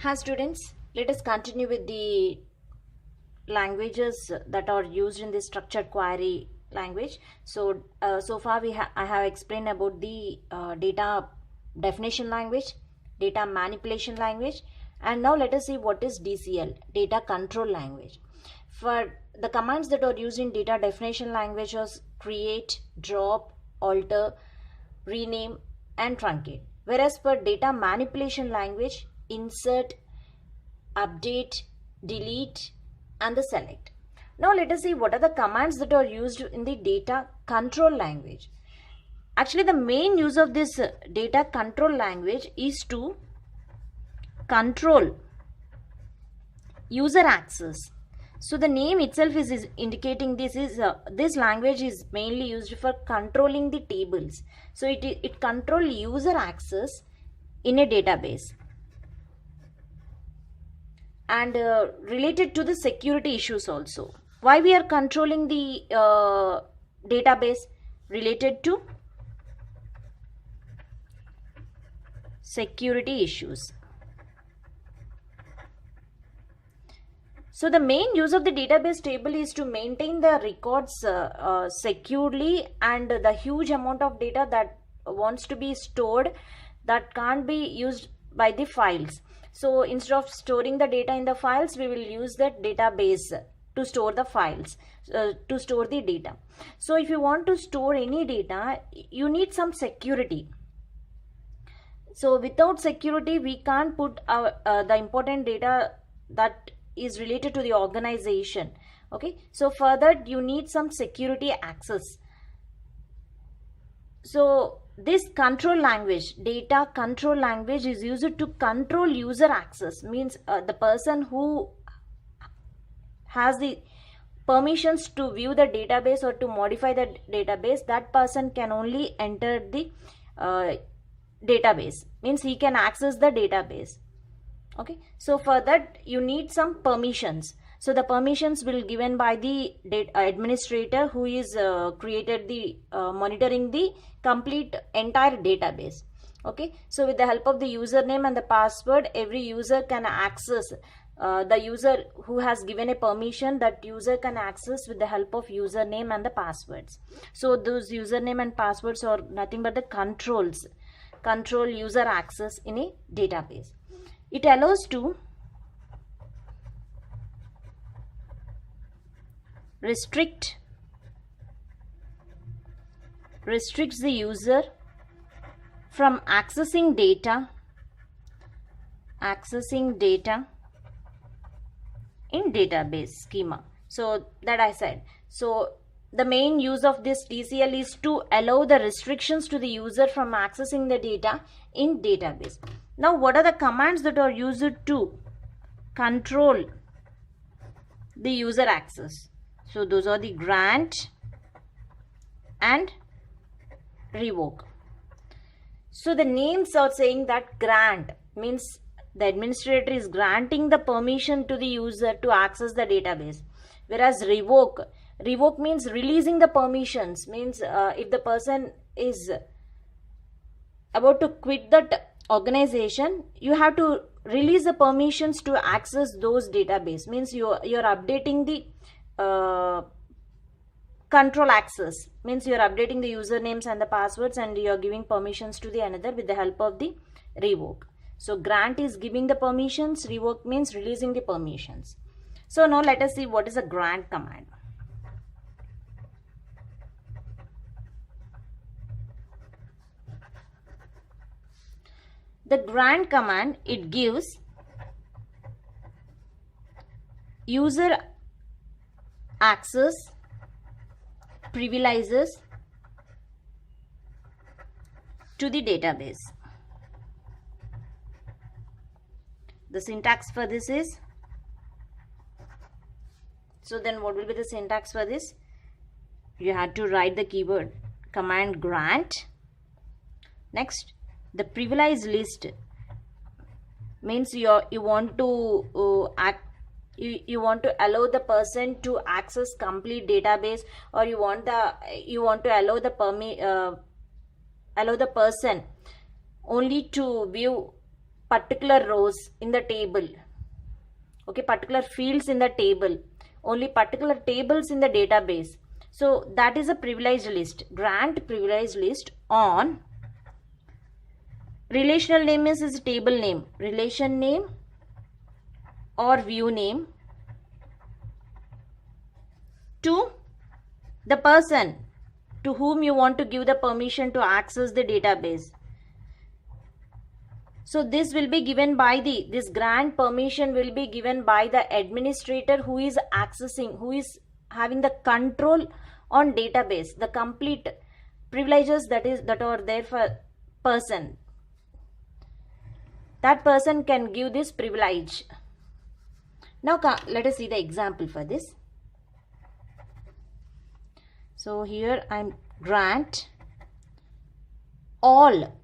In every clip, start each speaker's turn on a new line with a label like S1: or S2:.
S1: Hi students, let us continue with the languages that are used in the structured query language. So far I have explained about the data definition language, data manipulation language, and now let us see what is DCL, data control language. For the commands that are used in data definition languages: create, drop, alter, rename, and truncate. Whereas for data manipulation language, insert, update, delete, and the select. Now let us see what are the commands that are used in the data control language. Actually, the main use of this data control language is to control user access. So the name itself is indicating this language is mainly used for controlling the tables. So it control user access in a database. And related to the security issues also. Why we are controlling the database? Related to security issues. So the main use of the database table is to maintain the records securely, and the huge amount of data that wants to be stored that can't be used by the files. So instead of storing the data in the files, we will use that database to store the files, to store the data. So if you want to store any data, you need some security. So without security, we can't put our the important data that is related to the organization. Okay, so for that you need some security access. So this control language, data control language, is used to control user access. Means the person who has the permissions to view the database or to modify the database, that person can only enter the database. Means he can access the database. Okay, so for that you need some permissions. So the permissions will given by the administrator who is created the monitoring the complete entire database. Okay, so with the help of the username and the password, every user can access. The user who has given a permission, that user can access with the help of username and the passwords. So those username and passwords are nothing but the controls, control user access in a database. It allows to restricts the user from accessing data in database schema. So that I said. So the main use of this DCL is to allow the restrictions to the user from accessing the data in database. Now what are the commands that are used to control the user access? So those are the grant and revoke. So the names are saying that grant means the administrator is granting the permission to the user to access the database, whereas revoke means releasing the permissions. Means if the person is about to quit that organization, you have to release the permissions to access those database. Means you're updating the control access. Means you're updating the usernames and the passwords, and you're giving permissions to the another with the help of the revoke. So grant is giving the permissions, revoke means releasing the permissions. So now let us see what is a grant command. The grant command, it gives user access privileges to the database. The syntax for this is, so then what will be the syntax for this? You have to write the keyword command grant. Next, the privilege list means you want to you want to allow the person to access complete database, or you want to allow the person only to view particular rows in the table, okay, particular fields in the table, only particular tables in the database. So that is a privileged list. Grant privileged list on relational name is table name, relation name or view name, to the person to whom you want to give the permission to access the database. So this will be given by this grant permission will be given by the administrator who is accessing, who is having the control on database, the complete privileges that are there for person. That person can give this privilege. Now let us see the example for this. So here I'm grant all.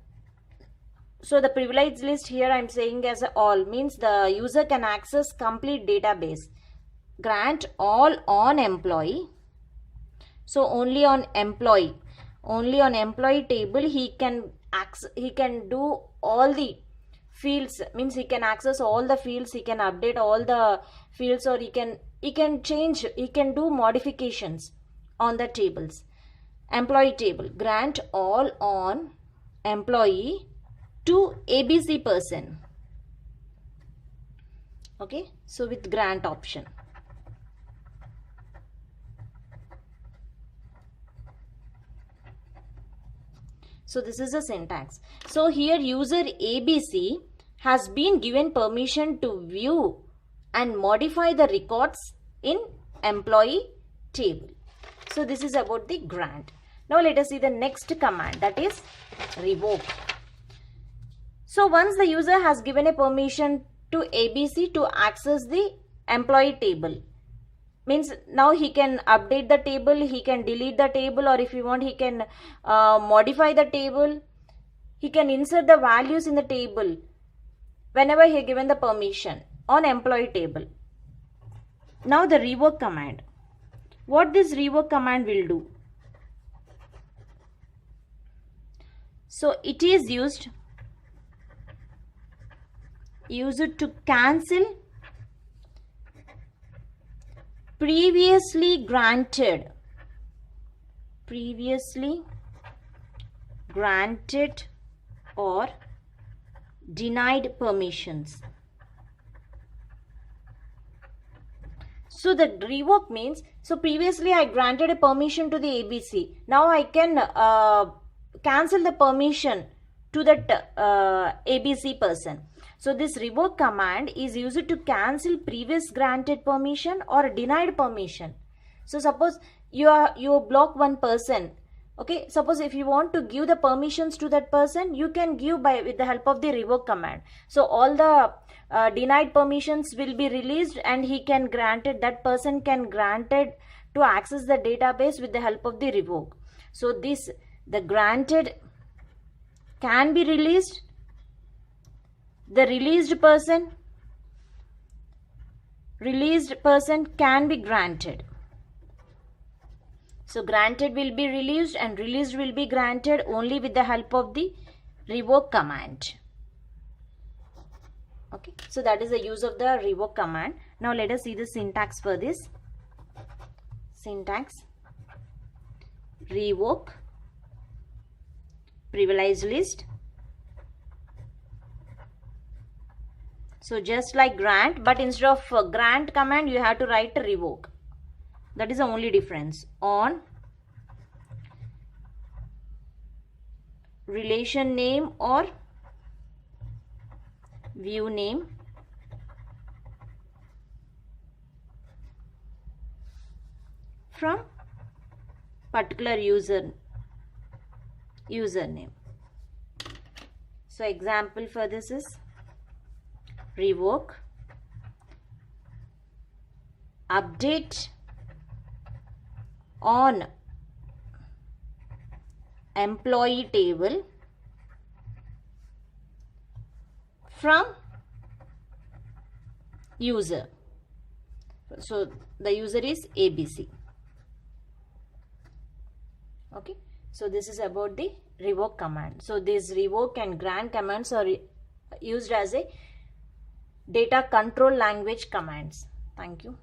S1: So the privilege list here I'm saying as all, means the user can access complete database. Grant all on employee. So only on employee table he can do all the fields, means he can access all the fields, he can update all the fields, or he can change, he can do modifications on the tables. Employee table, grant all on employee to ABC person. Okay, so with grant option. So this is the syntax. So here user ABC has been given permission to view and modify the records in employee table. So this is about the grant. Now let us see the next command, that is revoke. So once the user has given a permission to ABC to access the employee table, means now he can update the table, he can delete the table, or if you want he can modify the table, he can insert the values in the table whenever he given the permission on employee table. Now the revoke command. What this revoke command will do? So it is used to cancel previously granted or denied permissions. So the revoke means, so previously I granted a permission to the ABC. Now I can cancel the permission to that ABC person. So this revoke command is used to cancel previous granted permission or denied permission. So suppose you block one person. Okay, suppose if you want to give the permissions to that person, you can give with the help of the revoke command. So all the denied permissions will be released, and that person can granted to access the database with the help of the revoke. So the granted can be released, the released person can be granted. So granted will be released and released will be granted only with the help of the revoke command. Okay, so that is the use of the revoke command. Now let us see the syntax for this. Syntax: revoke privilege list. So just like grant, but instead of grant command you have to write revoke. That is the only difference. On relation name or view name from particular username. So example for this is revoke update on employee table from user. So the user is ABC. Okay, so this is about the revoke command. So these revoke and grant commands are used as a data control language commands. Thank you.